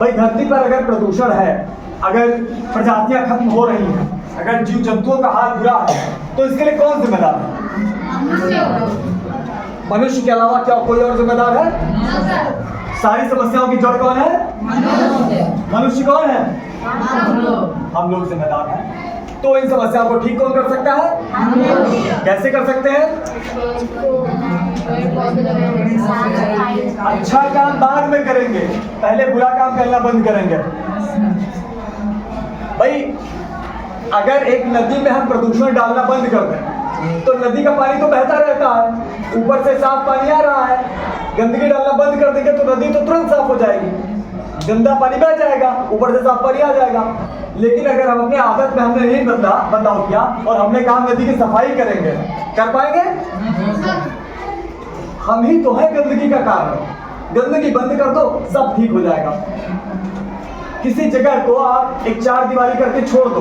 भाई धरती पर अगर प्रदूषण है, अगर प्रजातियां खत्म हो रही हैं, अगर जीव जंतुओं का हाल बुरा है, तो इसके लिए कौन जिम्मेदार है? मनुष्य के अलावा क्या कोई और जिम्मेदार है? सारी समस्याओं की जड़ कौन है? मनुष्य कौन है? हम लोग जिम्मेदार हैं। तो इन समस्याओं को ठीक कौन कर सकता है? कैसे कर सकते हैं? अच्छा काम बाद में करेंगे, पहले बुरा काम करना बंद करेंगे। भाई अगर एक नदी में हम प्रदूषण डालना बंद कर दें तो नदी का पानी तो बहता रहता है, ऊपर से साफ पानी आ रहा है। गंदगी डालना बंद कर देंगे तो नदी तो तुरंत साफ हो जाएगी, गंदा पानी बह जाएगा, ऊपर से साफ पानी आ जाएगा। लेकिन अगर हम अपनी आदत में हमने नहीं बदलाव किया और हमने कहा नदी की सफाई करेंगे, कर पाएंगे? हम ही तो है गंदगी का कारण। गंदगी बंद कर दो, सब ठीक हो जाएगा। किसी जगह को आप एक चार दीवारी करके छोड़ दो,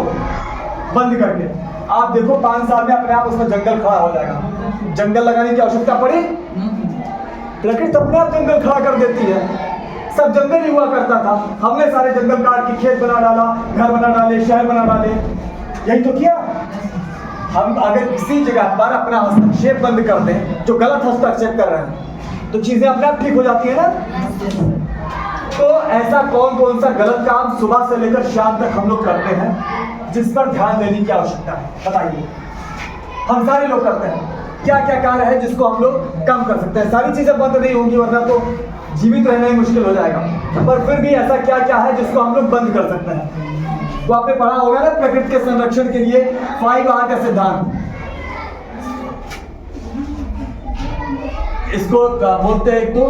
बंद करके, आप देखो 5 साल में अपने आप उसमें जंगल खड़ा हो जाएगा। जंगल लगाने की आवश्यकता पड़ी? प्रकृति अपने आप जंगल खड़ा कर देती है। सब जंगल ही हुआ करता था, हमने सारे जंगल काट के खेत बना डाला, घर बना डाले, शहर बना डाले, यही तो किया। हम अगर किसी जगह पर अपना हस्तक्षेप बंद कर दें, जो गलत हस्तक्षेप कर रहे हैं, तो चीजें अपने आप ठीक हो जाती है ना। तो ऐसा कौन सा गलत काम सुबह से लेकर शाम तक हम लोग करते हैं जिस पर ध्यान देने की आवश्यकता है? बताइए। हम सारे लोग करते हैं। क्या क्या कार्य है जिसको हम लोग कम कर सकते हैं? सारी चीजें बंद नहीं होंगी वरना तो जीवित रहना ही मुश्किल हो जाएगा, पर फिर भी ऐसा क्या क्या है जिसको हम लोग बंद कर सकते हैं? तो आपने पढ़ा होगा ना प्रकृति के संरक्षण के लिए 5R का सिद्धांत। इसको बोलते हैं, एक तो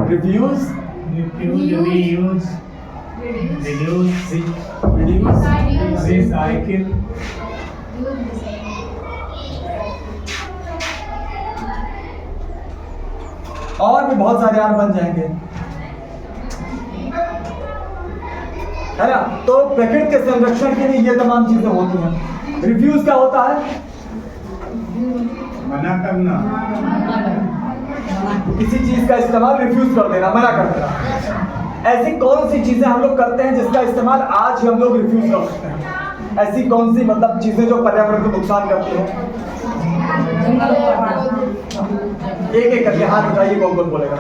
रिड्यूस, रिसाइकिल, और भी बहुत सारे यार बन जाएंगे, है ना। तो प्रकृति के संरक्षण के लिए ये तमाम चीजें होती हैं। रिफ्यूज क्या होता है? मना करना, किसी चीज का इस्तेमाल रिफ्यूज कर देना, मना कर देना। ऐसी कौन सी चीजें हम लोग करते हैं जिसका इस्तेमाल आज ही हम लोग रिफ्यूज कर सकते हैं? ऐसी कौन सी मतलब चीजें जो पर्यावरण को नुकसान करती हैं? एक एक करके हाथ उठाइए, कौन बोलेगा?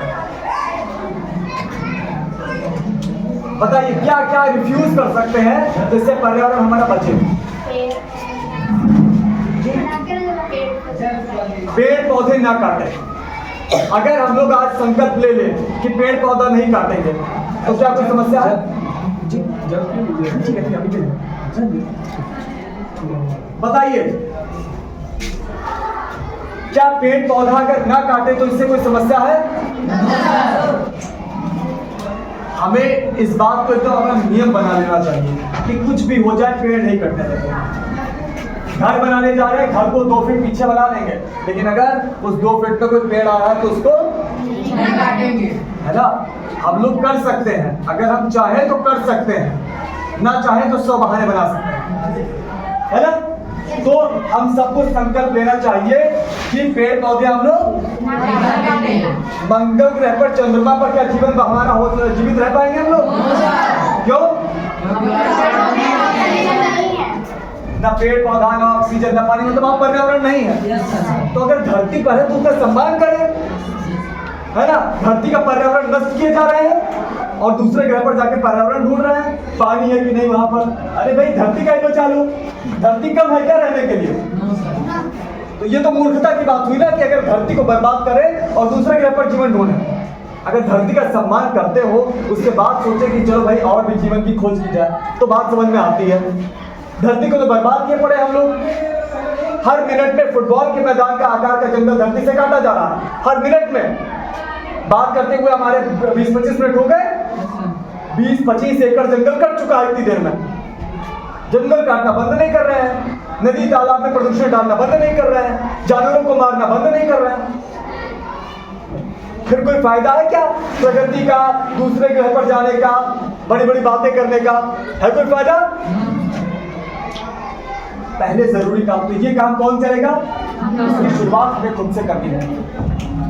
बताइए क्या क्या रिफ्यूज कर सकते हैं जिससे पर्यावरण हमारा बचे? पेड़ पौधे ना काटें। अगर हम लोग आज संकल्प ले लें कि पेड़ पौधा नहीं काटेंगे तो क्या कोई समस्या है? बताइए, क्या पेड़ पौधा अगर ना काटे तो इससे कोई समस्या है? हमें इस बात को एकदम अपना नियम बना लेना चाहिए कि कुछ भी हो जाए पेड़ नहीं कटने देंगे। घर बनाने जा रहे हैं, घर को 2 फीट पीछे बना लेंगे, लेकिन अगर उस 2 फीट पे कोई पेड़ आ रहा है तो उसको नहीं काटेंगे, है ना। हम लोग कर सकते हैं, अगर हम चाहें तो कर सकते हैं, ना चाहें तो 100 बहाने बना सकते हैं, है ना। तो हम सबको संकल्प लेना चाहिए कि पेड़ पौधे हम लोग मंगल ग्रह पर, चंद्रमा पर क्या जीवन हमारा हो, जीवित रह पाएंगे हम लोग? क्यों? ना पेड़ पौधा, ना ऑक्सीजन, ना पानी, मतलब आप पर्यावरण नहीं है। तो अगर धरती पर है तो उसका सम्मान करें, है ना। धरती का पर्यावरण नष्ट किए जा रहे हैं और दूसरे ग्रह पर जाके पर्यावरण ढूंढ रहे हैं, पानी है कि नहीं वहां पर। अरे भाई धरती का ही तो चालू, धरती कम है क्या रहने के लिए? तो ये तो मूर्खता की बात हुई ना कि अगर धरती को बर्बाद करें और दूसरे ग्रह पर जीवन ढूंढें। अगर धरती का सम्मान करते हो उसके बाद सोचे कि चलो भाई और भी जीवन की खोज की जाए, तो बात समझ में आती है। धरती को तो बर्बाद किए पड़े हम लोग। हर मिनट में फुटबॉल के मैदान का आकार का जंगल धरती से काटा जा रहा है, हर मिनट में। बात करते हुए हमारे 20-25 मिनट हो गए, 20-25 एकड़ जंगल कट चुका है इतनी देर में। जंगल काटना बंद नहीं कर रहे हैं, नदी तालाब में प्रदूषण डालना बंद नहीं कर रहे हैं, जानवरों को मारना बंद नहीं कर रहे हैं। फिर कोई फायदा है क्या प्रगति का, दूसरे ग्रह पर जाने का, बड़ी बड़ी बातें करने का? है कोई फायदा? पहले जरूरी काम तो ये काम कौन करेगा? इसकी शुरुआत हमें खुद से करनी है।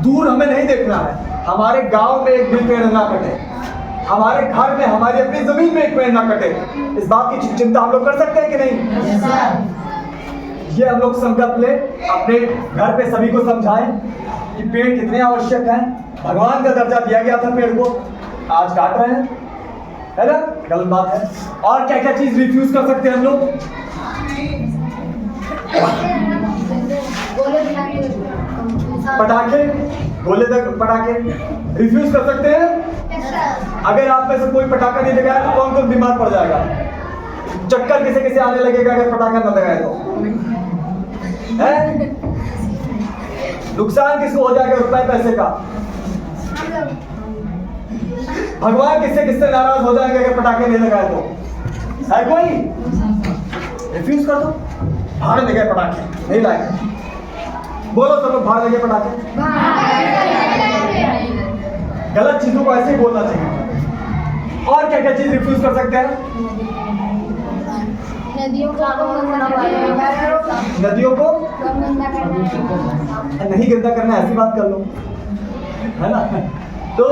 दूर हमें नहीं देखना है, हमारे गांव में एक भी पेड़ ना कटे, हमारे घर में, हमारी अपनी जमीन में एक पेड़ ना कटे। इस बात की चिंता हम लोग कर सकते हैं कि नहीं? ये हम लोग संकल्प ले, अपने घर पे सभी को समझाएं कि पेड़ कितने आवश्यक हैं। भगवान का दर्जा दिया गया था पेड़ को, आज काट रहे हैं, है ना? गलत बात है। और क्या क्या चीज रिफ्यूज कर सकते हैं हम लोग? पटाखे, गोले तक पटाखे रिफ्यूज कर सकते हैं। अगर आप में से कोई पटाखा नहीं लगाया तो कौन कौन बीमार पड़ जाएगा? चक्कर किसे किसे आने लगेगा अगर पटाखा न लगाए तो? है? नुकसान किसको हो जाएगा रुपए पैसे का? भगवान किससे किससे नाराज हो जाएंगे अगर पटाखे नहीं लगाए तो? है कोई? रिफ्यूज कर दो, भाड़ में गए पटाखे नहीं लाए। बोलो सब लोग, भाड़ में गए पटाखे। गलत चीजों को ऐसे ही बोलना चाहिए। और क्या क्या चीज रिफ्यूज कर सकते हैं? नदियों को नहीं गंदा करना, ऐसी बात कर लो, है ना? तो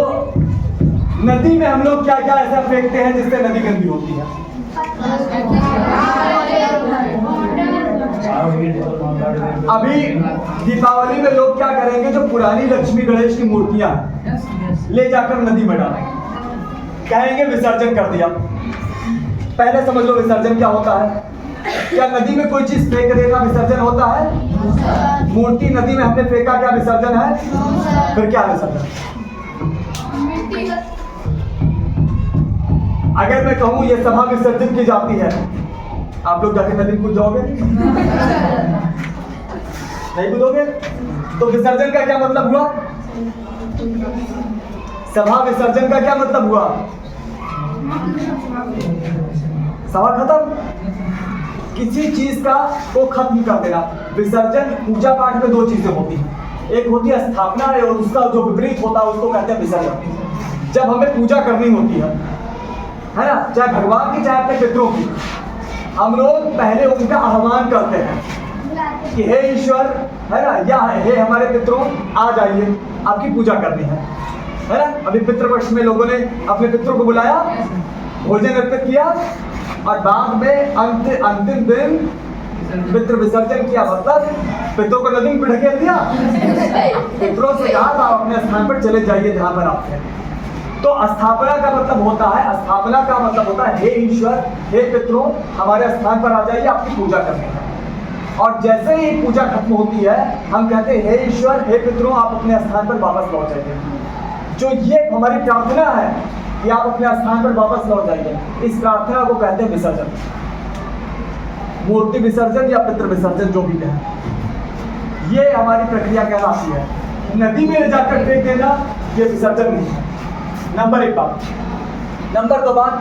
नदी में हम लोग क्या क्या ऐसा फेंकते हैं जिससे नदी गंदी होती है? अभी दीपावली में लोग क्या करेंगे, जो पुरानी लक्ष्मी गणेश की मूर्तियां ले जाकर नदी में डालेंगे, कहेंगे विसर्जन कर दिया। पहले समझ लो विसर्जन क्या होता है। क्या नदी में कोई चीज फेंक देना विसर्जन होता है? मूर्ति नदी में हमने फेंका, क्या विसर्जन है? फिर क्या विसर्जन? अगर मैं कहूं ये सभा विसर्जन की जाती है, आप लोग जाके नदी कूद जाओगे? नहीं कूदोगे? तो विसर्जन का क्या मतलब हुआ? सभा विसर्जन का क्या मतलब हुआ? सभा खत्म। किसी चीज का को खत्म कर देना। विसर्जन पूजा पाठ में दो चीजें होती हैं, एक होती है स्थापना और उसका जो विपरीत होता है उसको कहते हैं विसर्जन। जब हमें पूजा करनी होती है ना, चाहे भगवान की चाहे अपने पितरों की, हम लोग पहले उनका आह्वान करते हैं कि हे ईश्वर, है ना, या हे हमारे पितरों, आ जाइए, आपकी पूजा करनी है ना? अभी पितृपक्ष में लोगों ने अपने पितरों को बुलाया, भोजन अर्पित किया और बाद में अंतिम दिन पितृ विसर्जन किया। मतलब पितरों को नदी में ढकेल दिया, पितरों से कहा था आप अपने स्थान पर चले जाइए जहां पर आप हैं। तो स्थापना का मतलब होता है, स्थापना का मतलब होता है हे ईश्वर, हे पितरों, हमारे स्थान पर आ जाइए, आपकी पूजा करनी है। और जैसे ही पूजा खत्म होती है, हम कहते हैं हे ईश्वर, हे पितरों, आप अपने स्थान पर वापस लौट जाइए। जो ये हमारी प्रार्थना है कि आप अपने स्थान पर वापस लौट जाइए, इस प्रार्थना को कहते हैं विसर्जन। मूर्ति विसर्जन या पितृ विसर्जन जो भी कहें, ये हमारी प्रक्रिया कहलाती है। नदी में ले जाकर फेंक देना ये विसर्जन नहीं है। नंबर एक बात। नंबर दो बात,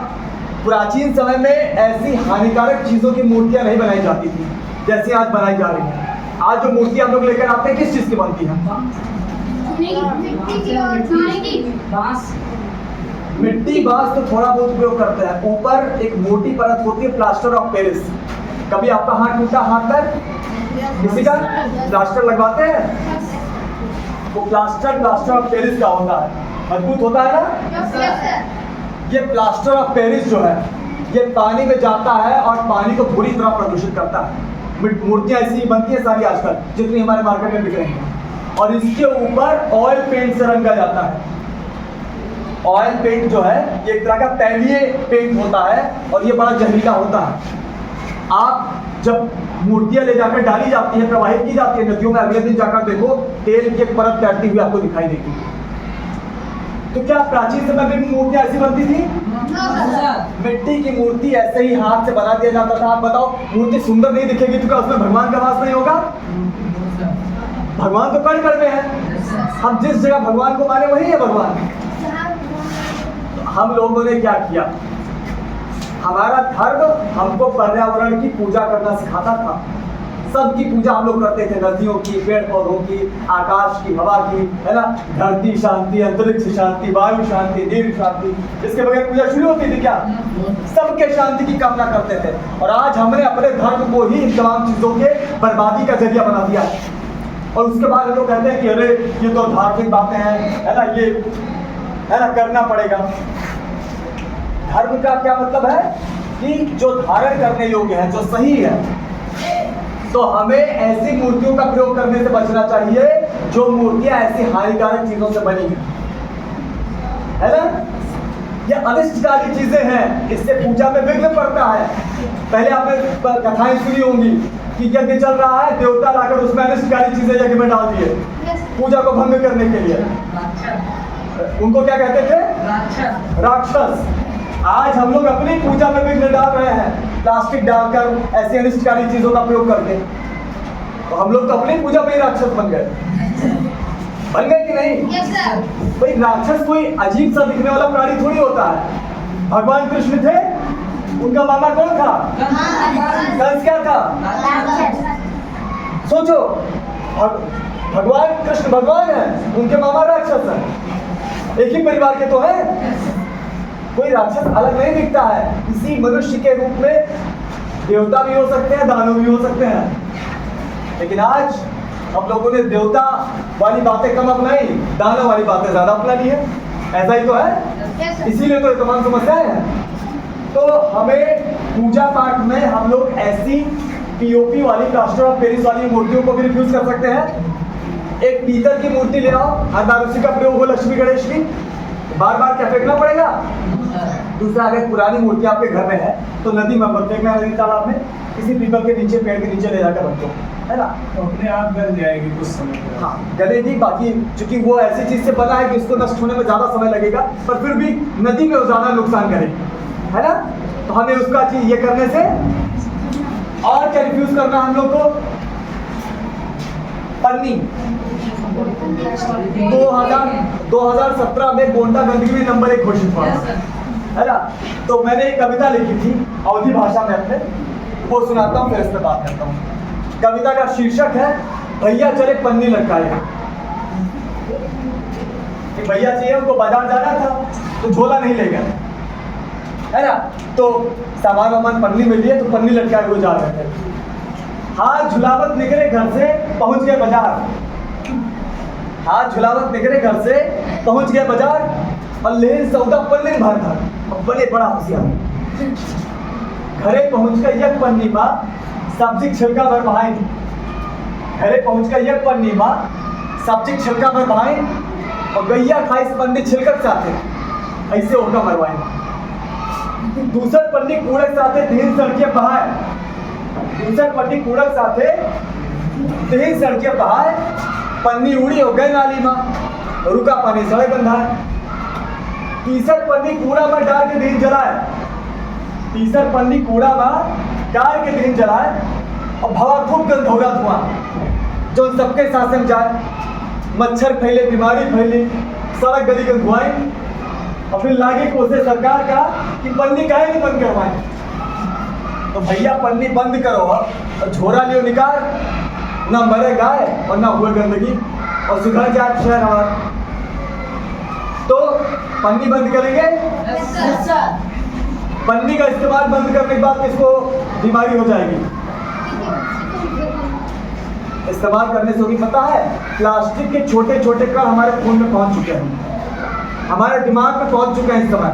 प्राचीन समय में ऐसी हानिकारक चीजों की मूर्तियां नहीं बनाई जाती थी जैसे आज बनाई जा रही है। आज जो मूर्ति हम लोग लेकर आते हैं किस चीज की बनती है? मिट्टी, बांस तो थोड़ा बहुत उपयोग करते हैं। ऊपर एक मोटी परत होती है प्लास्टर ऑफ पेरिस। कभी आपका हाथ टूटा हाथ पर किसी का प्लास्टर लगवाते हैं? वो प्लास्टर ऑफ पेरिस का होता है, मजबूत होता है ना? ये प्लास्टर ऑफ पेरिस जो है ये पानी में जाता है और पानी को बुरी तरह प्रदूषित करता है। मूर्तियां ऐसी बनती है सारी आजकल जितनी हमारे मार्केट में बिक रही हैं, और इसके ऊपर ऑयल पेंट से रंगा जाता है। ऑयल पेंट जो है ये एक तरह का तैलीय पेंट होता है और ये बड़ा जहरीला होता है। आप जब मूर्तियां ले जाकर डाली जाती है, प्रवाहित की जाती है नदियों में, अगले दिन जाकर देखो तेल की एक परत तैरती हुई आपको दिखाई देगी। तो क्या प्राचीन समय में भी मूर्तियां ऐसी बनती थी? मिट्टी की मूर्ति ऐसे ही हाथ से बना दिया जाता था। आप बताओ, मूर्ति सुंदर नहीं दिखेगी तो क्या उसमें भगवान का वास नहीं होगा? भगवान तो कण कण में है। हम जिस जगह भगवान को माने वही है भगवान। हम लोगों ने क्या किया? हमारा धर्म हमको पर्यावरण की पूजा करना सिखाता था। सबकी पूजा हम लोग करते थे, नदियों की, पेड़ पौधों की, आकाश की, हवा की, है ना, धरती शांति, अंतरिक्ष शांति, वायु शांति, नील शांति। इसके बगैर पूजा शुरू होती थी क्या? सबके शांति की कामना करते थे। और आज हमने अपने धर्म को ही इन तमाम चीजों के बर्बादी का जरिया बना दिया। और उसके बाद लोग कहते हैं कि अरे ये तो धार्मिक बातें हैं, है ना, ये है ना, करना पड़ेगा। धर्म का क्या मतलब है कि जो धारण करने योग्य है, जो सही है, तो हमें ऐसी मूर्तियों का प्रयोग करने से बचना चाहिए जो मूर्तियां ऐसी हानिकारक चीजों से बनी है ना। ये अनिष्टकारी चीजें हैं, इससे पूजा में विघ्न पड़ता है। पहले आपने कथाएं सुनी होंगी कि यज्ञ चल रहा है, देवता लाकर उसमें अनिष्टकारी चीजें यज्ञ में डाल दिए पूजा को भंग करने के लिए। उनको क्या कहते थे? राक्षस। आज हम लोग अपनी पूजा में विघ्न डाल रहे हैं, प्लास्टिक डालकर, ऐसी अनिष्टकारी चीजों का प्रयोग करके। तो हम लोग तो अपनी पूजा में ही राक्षस बन गए कि नहीं? भाई राक्षस कोई अजीब सा दिखने वाला प्राणी थोड़ी होता है। भगवान कृष्ण थे, उनका मामा कौन था? कंस। क्या था? सोचो, भगवान कृष्ण भगवान है, उनके मामा राक्षस है, एक ही परिवार के तो है। कोई राक्षस अलग नहीं दिखता है। इसी मनुष्य के रूप में देवता भी हो सकते हैं, दानव भी हो सकते हैं। लेकिन आज हम लोगों ने देवता वाली बातें कम अपनाई, दानव वाली बातें ज्यादा अपना ली है। ऐसा ही तो है, इसीलिए तो ये तमाम समस्याएं हैं। तो हमें पूजा पाठ में हम लोग ऐसी पीओपी वाली, प्लास्टर ऑफ पेरिस वाली मूर्तियों को भी रिफ्यूज कर सकते हैं। एक पीतल की मूर्ति ले आओ, हर बार उसी का प्रयोग हो, लक्ष्मी गणेश की, बार बार क्या फेंकना पड़ेगा? दूसरा, अगर पुरानी मूर्ति आपके घर में है तो नदी में मत फेंकना, नदी तालाब में, किसी पीपल के नीचे, पेड़ के नीचे ले जाकर रख दो, है ना, तो अपने आप गल जाएगी कुछ समय के बाद। हाँ, गलेगी। बाकी चूंकि वो ऐसी चीज से बना है कि उसको नष्ट होने में ज्यादा समय लगेगा, पर फिर भी नदी में ज्यादा नुकसान करेगी, है ना। तो हमें उसका चीज ये करने से और क्या रिफ्यूज करना हम लोग को? पन्नी। 2017 में गोंडा गंदगी में नंबर 1 घोषित हुआ, है ना। तो मैंने एक कविता लिखी थी अवधी भाषा में अपने, वो सुनाता हूँ, फिर इस पर बात करता हूँ। कविता का शीर्षक है भैया चले पन्नी लटकाए। कि भैया चाहिए, उनको बाजार जाना था तो झोला नहीं ले गए, है ना, तो सामान वामान पन्नी में लिए, तो पन्नी लटकाए हुए जा रहे थे। हाथ झुलावत निकले घर से, पहुंच गए बाजार। हाथ झुलावत निकले घर से, पहुंच गए बाजार, और लेन सौदा पन्नी भर था। और बड़े बड़ा होशियार, घरे पहुंच कर एक पन्नी बा सब्जी छिलका भर भाई। घरे पहुंच कर एक पन्नी बा सब्जी छिलका भर भाई, और गैया खाई इस पन्नी छिलकर साथे, ऐसे होकर मरवाए। दूसर पन्नी कूड़े साथे तीन सड़कें बहाए। दूसर पन्नी कूड़े साथे तीन सड़कें बहाए, पन्नी उड़ी हो गए नाली में, रुका पानी सड़क बंधाए। तीसर पन्नी कूड़ा में डाल के दिन जलाए। तीसर पन्नी कूड़ा में डाल के दिन जलाए, और भवा खूब गंधौरा धुआं जो सबके सांस में जाए। मच्छर फैले, बीमारी फैली, सड़क गली गंधुआई, और फिर लागे कोसे सरकार का कि पन्नी काहे नहीं बंद करवाए। तो भैया पन्नी बंद करो, और झोरा लियो निकाल, ना मरे गाय और ना हुए गंदगी, और सुधर जाए शहर हमारा। तो पन्नी बंद करेंगे। पन्नी का इस्तेमाल बंद करने के बाद किसको बीमारी हो जाएगी? इस्तेमाल करने से होगी, पता है? प्लास्टिक के छोटे छोटे कण हमारे खून में पहुंच चुके हैं, हमारे दिमाग में पहुंच चुके हैं इस समय।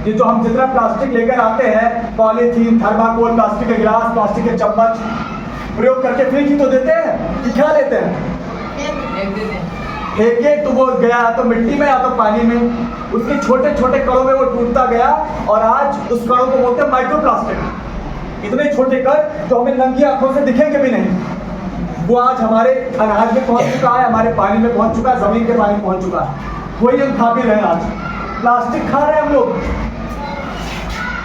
ये जो हम जितना प्लास्टिक लेकर आते हैं, पॉलीथीन, थर्माकोल, प्लास्टिक के गिलास, प्लास्टिक के चम्मच, प्रयोग करके फेंक ही तो देते हैं कि खा लेते हैं? फेंके तो वो गया तो मिट्टी में या तो पानी में, उसके छोटे छोटे कणों में वो टूटता गया, और आज उस कणों को बोलते हैं माइक्रोप्लास्टिक। इतने छोटे कण जो हमें नंगी आंखों से दिखेंगे भी नहीं, वो आज हमारे अनाज में पहुंच चुका है, हमारे पानी में पहुंच चुका है, जमीन के पानी में पहुंच चुका है। वही हम खा भी रहे हैं। आज प्लास्टिक खा रहे हैं हम लोग।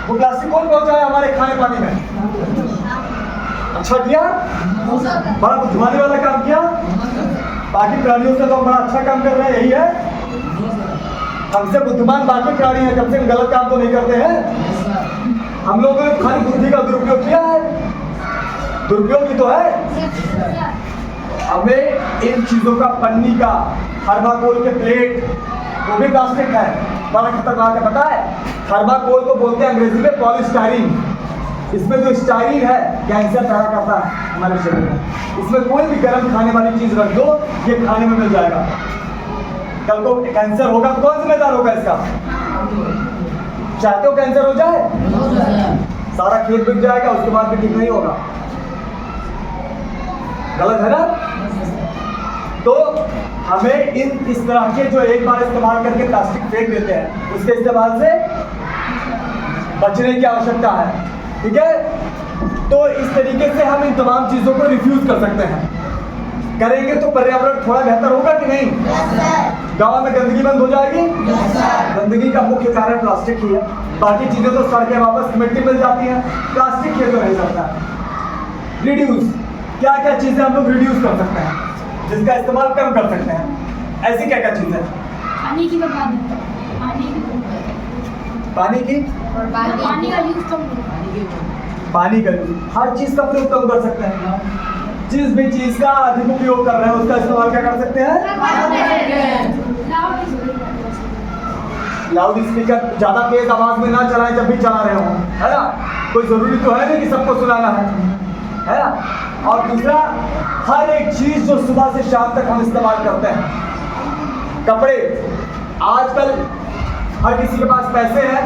वो प्लास्टिक कौन पहुंचाया हमारे खाने पानी में? अच्छा किया, बड़ा बुद्धिमानी वाला काम किया। बाकी प्राणियों से तो हम बड़ा अच्छा काम कर रहे हैं, यही है। हमसे बुद्धिमान बाकी प्राणी हैं, कम से कम गलत काम तो नहीं करते हैं। हम लोगों ने खाली बुद्धि का दुरुपयोग किया है, दुरुपयोग ही तो है। हमें इन चीजों का, पन्नी का, थर्माकोल के प्लेट, वो भी प्लास्टिक है, बड़ा खतरनाक है, पता है? थर्माकोल को बोलते हैं अंग्रेजी में पॉलीस्टाइरीन, इसमें जो स्टाइल है कैंसर पैदा करता है हमारे शरीर में। इसमें कोई भी गर्म खाने वाली चीज रख दो, ये खाने में मिल जाएगा। कल को कैंसर होगा तो कौन जिम्मेदार होगा इसका? चाहते हो कैंसर हो जाए? सारा खेत बिक जाएगा, उसके बाद भी ठीक नहीं होगा। गलत है ना? तो हमें इस तरह के जो एक बार इस्तेमाल करके प्लास्टिक फेंक देते हैं, उसके इस्तेमाल से बचने की आवश्यकता है। ठीक है, तो इस तरीके से हम इन तमाम चीजों को रिफ्यूज कर सकते हैं। करेंगे तो पर्यावरण थोड़ा बेहतर होगा कि नहीं? गांव में गंदगी बंद हो जाएगी। गंदगी का मुख्य कारण प्लास्टिक ही है। बाकी चीजें तो सड़कें वापस मिट्टी मिल जाती हैं, प्लास्टिक ये तो रह जाता है। रिड्यूस, क्या क्या चीजें हम लोग रिड्यूस कर सकते हैं, जिसका इस्तेमाल कम कर सकते हैं? ऐसी क्या क्या चीजें? पानी की बर्बादी, पानी की, पानी का यूज कम करो। पानी का हर चीज का प्रयोग कम कर सकते हैं। जिस भी चीज का अधिक उपयोग कर रहे हैं उसका इस्तेमाल क्या कर सकते हैं? लाउड स्पीकर ज्यादा तेज आवाज में ना चलाएं जब भी चला रहे हो, है ना? कोई जरूरी तो है नहीं कि सबको सुनाना है ना? और दूसरा, हर एक चीज जो सुबह से शाम तक हम इस्तेमाल करते हैं, कपड़े, आजकल हर किसी के पास पैसे हैं,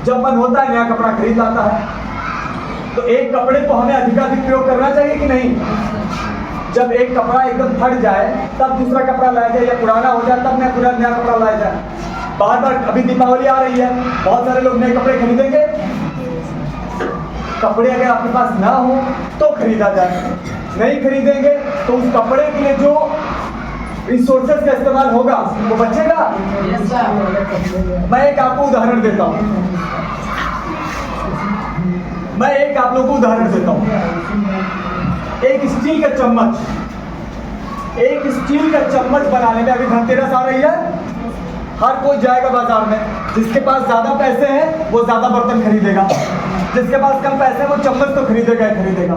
जब मन होता है नया कपड़ा खरीद लाता है। तो एक कपड़े को हमें अधिकाधिक प्रयोग करना चाहिए कि नहीं? जब एक कपड़ा एकदम फट जाए तब दूसरा कपड़ा लाया जाए, या पुराना हो जाए तब नया कपड़ा लाया जाए। बार बार, अभी दीपावली आ रही है, बहुत सारे लोग नए कपड़े खरीदेंगे। कपड़े अगर आपके पास ना हो तो खरीदा जाए, नहीं खरीदेंगे तो उस कपड़े के लिए जो रिसोर्सेज का इस्तेमाल होगा वो बचेगा। मैं एक आपको उदाहरण देता हूँ, मैं एक आप लोगों को उदाहरण देता हूँ। एक स्टील का चम्मच बनाने में, अभी धनतेरस आ रही है, हर कोई जाएगा बाजार में, जिसके पास ज्यादा पैसे हैं वो ज्यादा बर्तन खरीदेगा, जिसके पास कम पैसे हैं वो चम्मच तो खरीदेगा।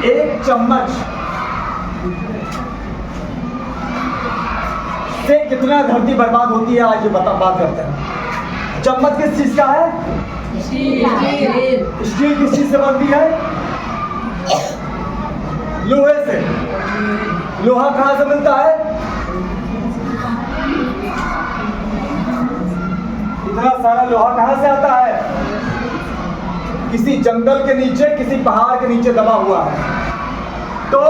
एक चम्मच से कितना धरती बर्बाद होती है, आज ये बात करते हैं। चम्मच किस चीज का है? स्टील किस चीज से बनती है? लोहे से। लोहा कहां से मिलता है? इतना सारा लोहा कहां से आता है? किसी जंगल के नीचे, किसी पहाड़ के नीचे दबा हुआ है। तो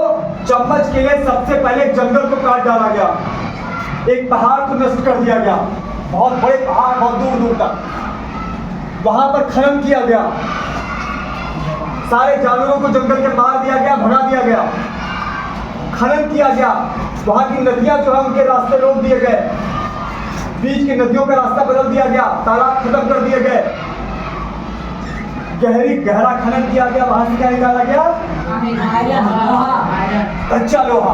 चम्मच के लिए सबसे पहले जंगल को काट डाला गया, एक पहाड़ को नष्ट कर दिया गया, बहुत बड़े पहाड़, बहुत दूर दूर तक, वहां पर खनन किया गया, सारे जानवरों को जंगल के मार दिया गया, भगा दिया गया, खनन किया गया, वहां की नदियां जो है उनके रास्ते रोक दिए गए, बीच की नदियों का रास्ता बदल दिया गया, तालाब खत्म कर दिए गए, गहरा खनन किया गया, वहां से क्या निकाला गया? कच्चा लोहा।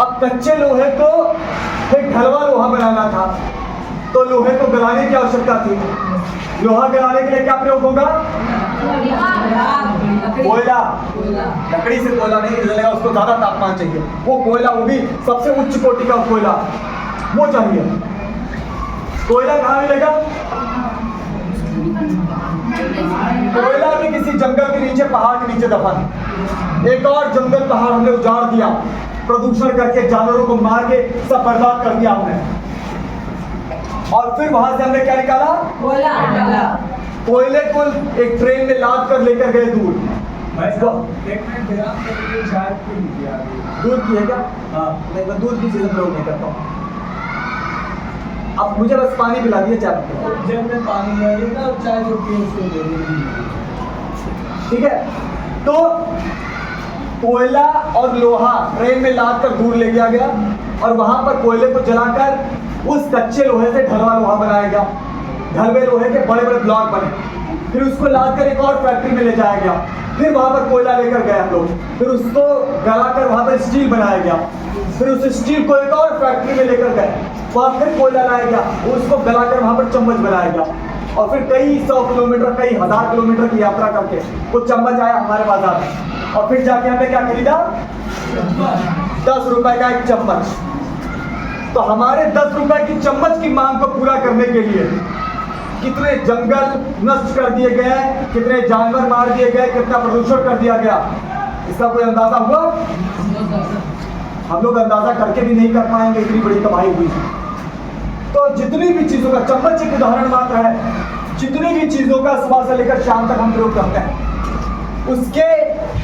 अब कच्चे लोहे को एक ढलवा लोहा बनाना था, तो लोहे को गलाने की आवश्यकता थी। लोहा गलाने के लिए क्या प्रयोग होगा? कोयला। लकड़ी से कोयला नहीं जलेगा, उसको ज्यादा तापमान चाहिए, वो कोयला, वो भी सबसे उच्च कोटि का कोयला वो चाहिए। कोयला कहाँ मिलेगा? कोयला भी किसी जंगल के नीचे, पहाड़ के नीचे दफन। एक और जंगल पहाड़ हमने उजाड़ दिया, प्रदूषण करके, जानवरों को मार के सब बर्बाद कर दिया हमने, और फिर वहां से हमने क्या निकाला? कोयला। कोयले को एक ट्रेन में लाद कर लेकर गए दूर। दूध की है क्या? हाँ, नहीं, मैं दूध की चीजें प्रयोग नहीं करता हूँ। अब मुझे बस पानी पिला दिया, चाय जब में पानी लगेगा और चाय जो पिए उसको दे देंगे। ठीक है, तो कोयला और लोहा ट्रेन में लाद कर दूर ले गया गया, और वहां पर कोयले को जलाकर उस कच्चे लोहे से ढलवा लोहा बनाया गया। ढलवे लोहे के बड़े बड़े ब्लॉक बने, फिर उसको लाद कर एक और फैक्ट्री में ले जाया गया, फिर वहां पर कोयला लेकर गए हम लोग, फिर उसको गलाकर वहां पर स्टील बनाया गया, फिर उस स्टील को एक और फैक्ट्री में लेकर गए, वहां फिर कोयला लाया गया, उसको गलाकर वहां पर चम्मच बनाया गया, और फिर कई 100 किलोमीटर, कई 1000 किलोमीटर की यात्रा करके वो चम्मच आया हमारे बाजार में, और फिर जाके हमने क्या खरीदा? 10 रुपए का एक चम्मच। तो हमारे 10 रुपए की चम्मच की मांग को पूरा करने के लिए कितने जंगल नष्ट कर दिए गए, कितने जानवर मार दिए गए, कितना प्रदूषण कर दिया गया, इसका कोई अंदाजा हुआ? हम लोग अंदाजा करके भी नहीं कर पाएंगे, इतनी बड़ी तबाही हुई। तो जितनी भी चीजों का, चम्मच एक उदाहरण मात्र है, जितनी भी चीजों का सुबह से लेकर शाम तक हम प्रयोग करते हैं, उसके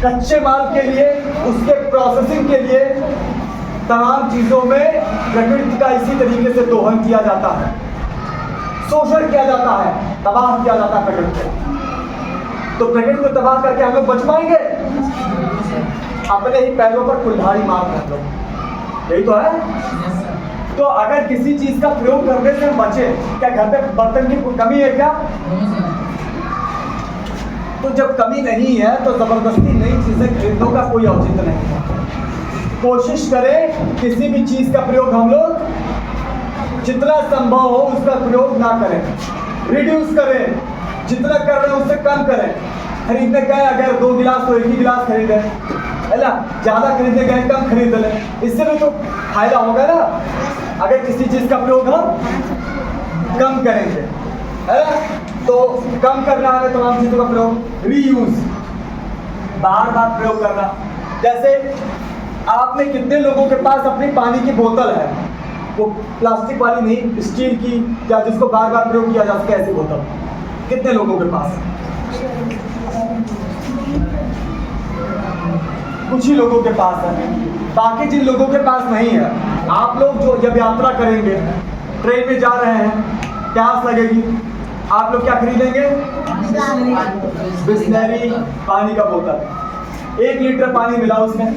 कच्चे माल के लिए, उसके प्रोसेसिंग के लिए तमाम चीजों में प्रकृति का इसी तरीके से दोहन किया जाता है, शोषण किया जाता है, तबाह किया जाता है प्रकृति को। तो प्रकृति को तबाह करके हम लोग बच पाएंगे? अपने ही पैरों पर कुल्हाड़ी मार कर लो, यही तो है। तो अगर किसी चीज का प्रयोग करने से हम बचे, क्या घर पे बर्तन की कमी है क्या? तो जब कमी नहीं है तो जबरदस्ती नई चीजें खरीदने का कोई औचित्य नहीं है। कोशिश करें किसी भी चीज का प्रयोग हम लोग जितना संभव हो उसका प्रयोग ना करें, रिड्यूस करें, जितना कर रहे हैं उससे कम करें। खरीदने गए अगर 2 गिलास तो 1 ही गिलास खरीदें, है ना, ज्यादा खरीदने गए कम खरीद लें, इससे भी तो फायदा होगा ना। अगर किसी चीज का प्रयोग हम कम करेंगे, है ना, तो कम करना है तमाम चीजों का प्रयोग। रीयूज, बार बार प्रयोग करना। जैसे आप में कितने लोगों के पास अपनी पानी की बोतल है, वो प्लास्टिक वाली नहीं, स्टील की, या जिसको बार बार प्रयोग किया जा सके ऐसी बोतल, कितने लोगों के पास? कुछ ही लोगों के पास है। बाकी जिन लोगों के पास नहीं है, आप लोग जो जब यात्रा करेंगे, ट्रेन में जा रहे हैं, प्यास लगेगी, आप लोग क्या खरीदेंगे? बिस्लरी पानी का बोतल। 1 लीटर पानी मिला उसमें,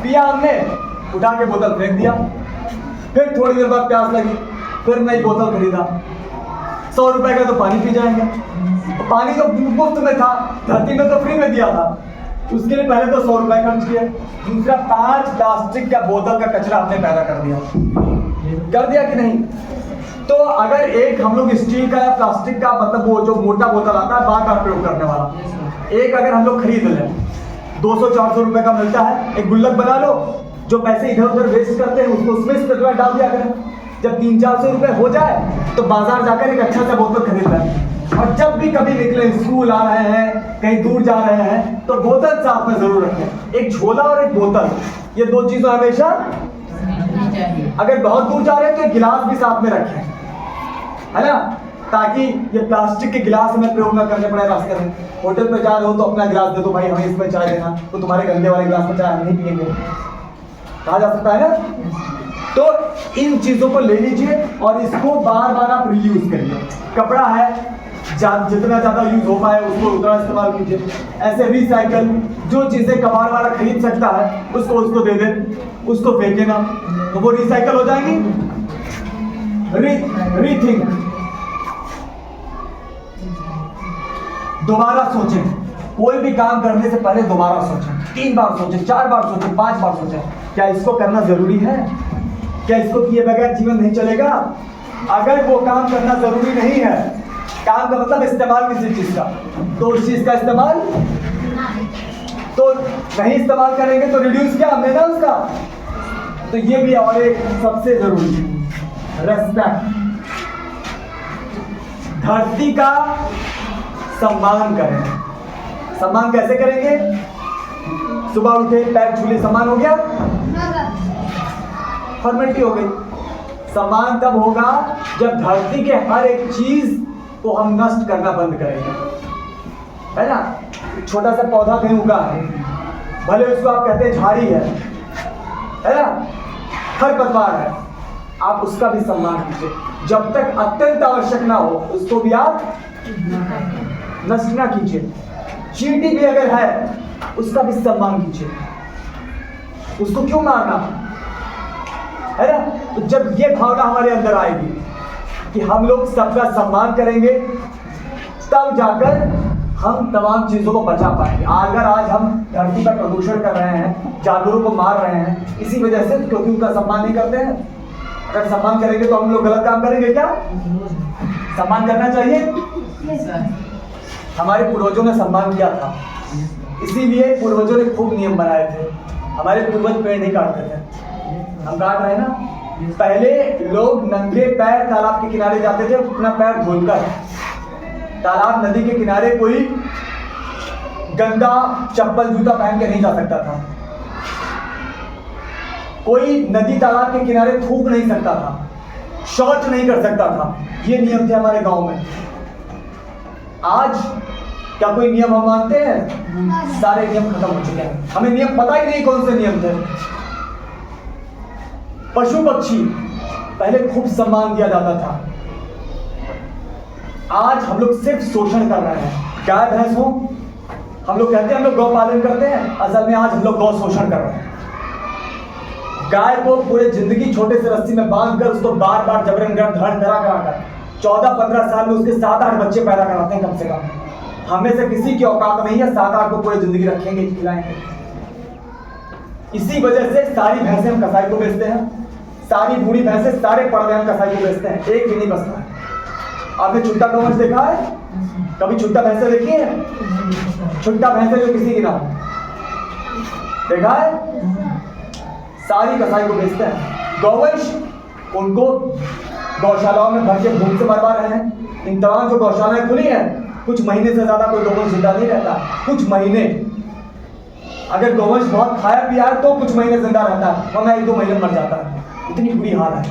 पिया हमने, उठा के बोतल फेंक दिया। फिर थोड़ी देर बाद प्यास लगी, फिर नई बोतल खरीदा। 100 रुपए का तो पानी पी जाएंगे। तो पानी तो मुफ्त में था, धरती में तो फ्री में दिया था, उसके लिए पहले तो 100 रुपए खर्च किए। दूसरा 5 प्लास्टिक का बोतल का कचरा आपने पैदा कर दिया कि नहीं? तो अगर एक हम लोग स्टील का या प्लास्टिक का, मतलब वो जो मोटा बोतल आता है बार बार प्रयोग करने वाला, एक अगर हम लोग खरीद लें, 200-400 रुपए का मिलता है, एक गुल्लक बना लो, जो पैसे इधर उधर वेस्ट करते हैं उसको उसमें से डाल दिया करें। जब 300-400 रुपए हो जाए तो बाजार जाकर एक अच्छा सा बोतल खरीद लें, और जब भी कभी निकले, स्कूल आ रहे हैं, कहीं दूर जा रहे हैं, तो बोतल साथ में जरूर रखें। एक झोला और एक बोतल, ये 2 चीजें हमेशा, अगर बहुत दूर जा रहे हैं तो एक गिलास भी साथ में रखें, है ना, ताकि ये प्लास्टिक के गिलास हमें प्रयोग न करने पड़े रास्ते में। होटल पे जा रहे हो तो अपना गिलास दे दो, भाई हमें इसमें चाय देना, तो तुम्हारे गंदे वाले गिलास में चाय हम नहीं पिएंगे, कहा जा सकता है ना। तो इन चीजों को ले लीजिए और इसको बार बार आप रीयूज करिए। कपड़ा है, जितना ज्यादा यूज हो पाए उसको उतना इस्तेमाल कीजिए। ऐसे रिसाइकल, जो चीजें कबाड़ वाला खरीद सकता है उसको दे दे, उसको फेंके ना, तो वो रिसाइकल हो जाएंगी। रीथिंक, दोबारा सोचें, कोई भी काम करने से पहले दोबारा सोचें, 3 बार सोचें, 4 बार सोचें, 5 बार सोचें, क्या इसको करना जरूरी है? क्या इसको किए बगैर जीवन नहीं चलेगा? अगर वो काम करना जरूरी नहीं है, काम का मतलब इस्तेमाल किसी चीज का, तो उस चीज का इस्तेमाल तो नहीं इस्तेमाल करेंगे तो रिड्यूस क्या हमने ना उसका। तो ये भी और एक सबसे जरूरी, रेस्पेक्ट, धरती का सम्मान करें। सम्मान कैसे करेंगे? सुबह उठे, पैर छूले, सम्मान हो गया, फॉर्मेलिटी हो गई। सम्मान तब होगा जब धरती के हर एक चीज को हम नष्ट करना बंद करेंगे, है ना। छोटा सा पौधा कहीं उगा है, भले उसको आप कहते हैं झाड़ी है ना, खरपतवार है, आप उसका भी सम्मान कीजिए। जब तक अत्यंत आवश्यक ना हो उसको भी आप नष्ट ना कीजिए। चींटी भी अगर है उसका भी सम्मान कीजिए, उसको क्यों मारना, है ना। तो जब ये भावना हमारे अंदर आएगी कि हम लोग सबका सम्मान करेंगे, तब जाकर हम तमाम चीजों को बचा पाएंगे। अगर आज हम धरती पर प्रदूषण कर रहे हैं, जानवरों को मार रहे हैं, इसी वजह से क्योंकि उनका सम्मान नहीं करते हैं। अगर सम्मान करेंगे तो हम लोग गलत काम करेंगे क्या? सम्मान करना चाहिए। हमारे पूर्वजों ने सम्मान किया था, इसीलिए पूर्वजों ने खूब नियम बनाए थे। हमारे पूर्वज पेड़ नहीं काटते थे, हम काट रहे हैं ना। पहले लोग नंगे पैर तालाब के किनारे जाते थे अपना पैर धोकर। तालाब नदी के किनारे कोई गंदा चप्पल जूता पहन के नहीं जा सकता था। कोई नदी तालाब के किनारे थूक नहीं सकता था, शौच नहीं कर सकता था। ये नियम थे हमारे गांव में। आज क्या कोई नियम हम मानते हैं? सारे नियम खत्म हो चुके हैं। हमें नियम पता ही नहीं कौन से नियम थे। पशु पक्षी पहले खूब सम्मान दिया जाता था, आज हम लोग सिर्फ शोषण कर रहे हैं। गाय भैंस हो, हम लोग कहते हैं हम लोग गौ पालन करते हैं, असल में आज हम लोग गौ शोषण कर रहे हैं। गाय को पूरे जिंदगी छोटे से रस्सी में बांधकर उसको बार बार जबरन धड़ करा कर 14-15 साल में उसके 7-8 बच्चे पैदा कराते हैं कम से कम। हमें से किसी की औकात नहीं है 7-8 को पूरी जिंदगी रखेंगे, खिलाएंगे। इसी वजह से सारी भैंसें हम कसाई को बेचते हैं, सारी बूढ़ी भैंसें सारे पड़वे हम कसाई को बेचते हैं, एक भी नहीं बचता है। आपने छुट्टा गौवंश देखा है? कभी छुट्टा भैंसे देखी है? छुट्टा भैंसे जो किसी की ना हो, देखा है? सारी कसाई को बेचते हैं। गौवंश उनको गौशालाओं में भर के भूख से मरवा रहे हैं। इन तमाम जो गौशालाएं खुली हैं, कुछ महीने से ज्यादा कोई गौवंश जिंदा नहीं रहता। कुछ महीने, अगर गौवंश बहुत खाया पिया है तो कुछ महीने जिंदा रहता है, वरना 1-2 महीने मर जाता है। इतनी बुरी हाल है।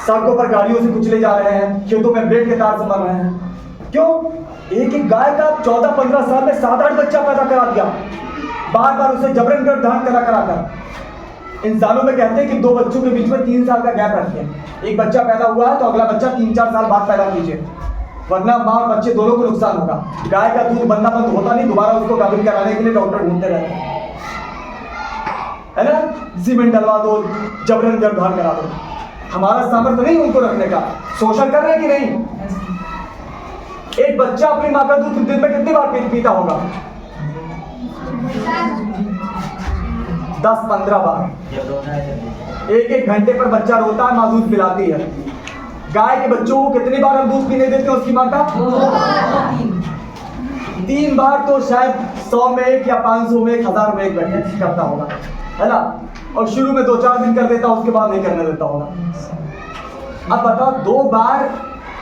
सड़कों पर गाड़ियों से कुचले जा रहे हैं, खेतों में ब्लेड के तार से मर रहे हैं। क्यों? एक गाय का 14-15 साल में 7-8 बच्चा पैदा करा दिया, बार बार उसे जबरन गर्भाधान कराकर। इंसानों में कहते हैं कि 2 बच्चों के बीच में 3 साल का गैप रखिए। एक बच्चा पैदा हुआ है तो अगला बच्चा 3-4 साल बाद पैदा कीजिए, वरना माँ और बच्चे दोनों को नुकसान होगा। गाय का दूध बनना बंद होता नहीं, दोबारा उसको गाभिन कराने के लिए डॉक्टर ढूंढते रहते हैं, है ना? सीमेंट डलवा दो, जबरन गर्भाधान करा दो। हमारा सामर्थ्य नहीं उनको रखने का। शोषण कर रहे हैं कि नहीं? एक बच्चा अपनी माँ का दूध दिन में कितनी बार पीता होगा? 10-15 बार। 1-1 घंटे पर बच्चा रोता है, माँ दूध पिलाती है। गाय के बच्चों को कितनी बार हम दूध पीने देते हैं उसकी माँ का? 3 बार तो शायद 100 में 1 या 500 में 1000 में 1 बैठे करता होगा, है ना? और शुरू में 2-4 दिन कर देता, उसके बाद नहीं करने देता होगा। अब बताओ, 2 बार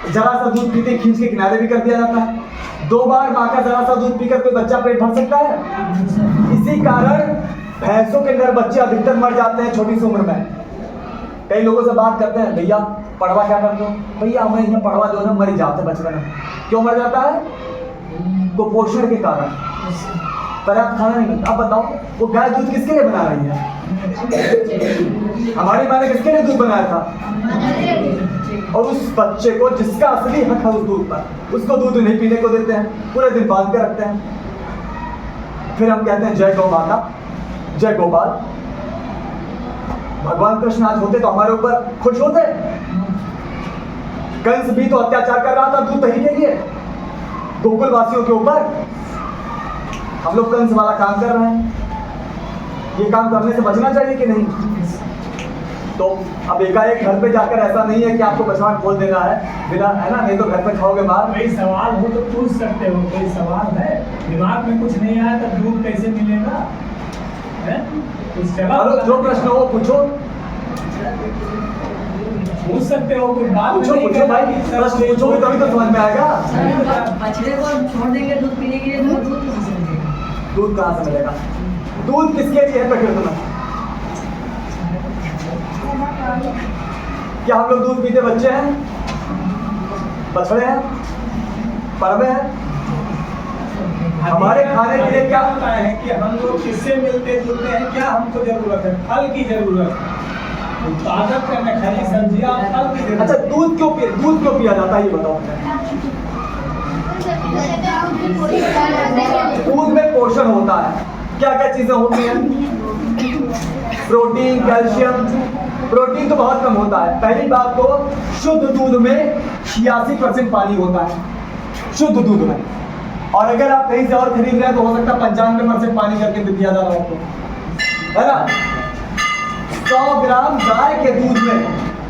जरा सा दूध पीते खींच के किनारे भी कर दिया जाता है। 2 बार माँ का जरा सा दूध पीकर कोई बच्चा पेट भर सकता है? इसी कारण भैंसों के अंदर बच्चे अधिकतर मर जाते हैं छोटी सी उम्र में। कई लोगों से बात करते हैं, भैया पड़वा क्या करते हो? भैया हमें यहाँ पड़वा जो है मर जाते हैं बचपन में। क्यों मर जाता है? कुपोषण के कारण, पर्याप्त खाना नहीं मिलता। अब बताओ, वो गाय दूध किसके लिए बना रही है? हमारी माँ ने किसके लिए दूध बनाया था? और उस बच्चे को जिसका असली हक है उस दूध पर, उसको दूध नहीं पीने को देते हैं, पूरे दिन बांध के रखते हैं। फिर हम कहते हैं जय गौ माता, जय गोपाल। भगवान कृष्ण आज होते तो हमारे ऊपर खुश होते। कंस भी तो अत्याचार कर रहा था दूध दही के लिए गोकुल वासियों के ऊपर। हम लोग कंस वाला काम कर रहे हैं। ये काम करने से बचना चाहिए कि नहीं? तो अब एकाएक घर पे जाकर ऐसा नहीं है कि आपको बछड़ा खोल देना है बिना, है ना? नहीं तो घर पे खाओगे मार। कोई सवाल हो तो पूछ सकते हो। कोई सवाल है दिमाग में, कुछ नहीं आया तो दूध कैसे मिलेगा? चलो जो प्रश्न हो पूछो, पूछ सकते हो। कोई बात पूछो भाई, प्रश्न पूछोगे तभी तो समझ में आएगा। बछड़े को छोड़ देंगे दूध पीने के लिए, दूध कहाँ से मिलेगा? दूध किसके लिए है प्रकृति में? क्या हम लोग दूध पीते बच्चे हैं, बछड़े हैं, परवे हैं? हमारे खाने के लिए क्या होता है कि हम लोग किससे मिलते जुलते हैं? क्या हमको जरूरत है? फल की जरूरत है, उत्पादन करने, हरी सब्जियां, फल की जरूरत। अच्छा, दूध क्यों पिया जाता है ये बताओ। दूध में पोषण होता है। क्या क्या चीजें होती हैं? Protein, calcium. प्रोटीन तो बहुत कम होता है। पहली बात तो शुद्ध दूध में 86% पानी होता है, शुद्ध दूध में। और अगर आप कहीं से और खरीद रहे हैं तो हो सकता है 95% पानी करके दिया जा रहा है आपको, है ना? 100 ग्राम गाय के दूध में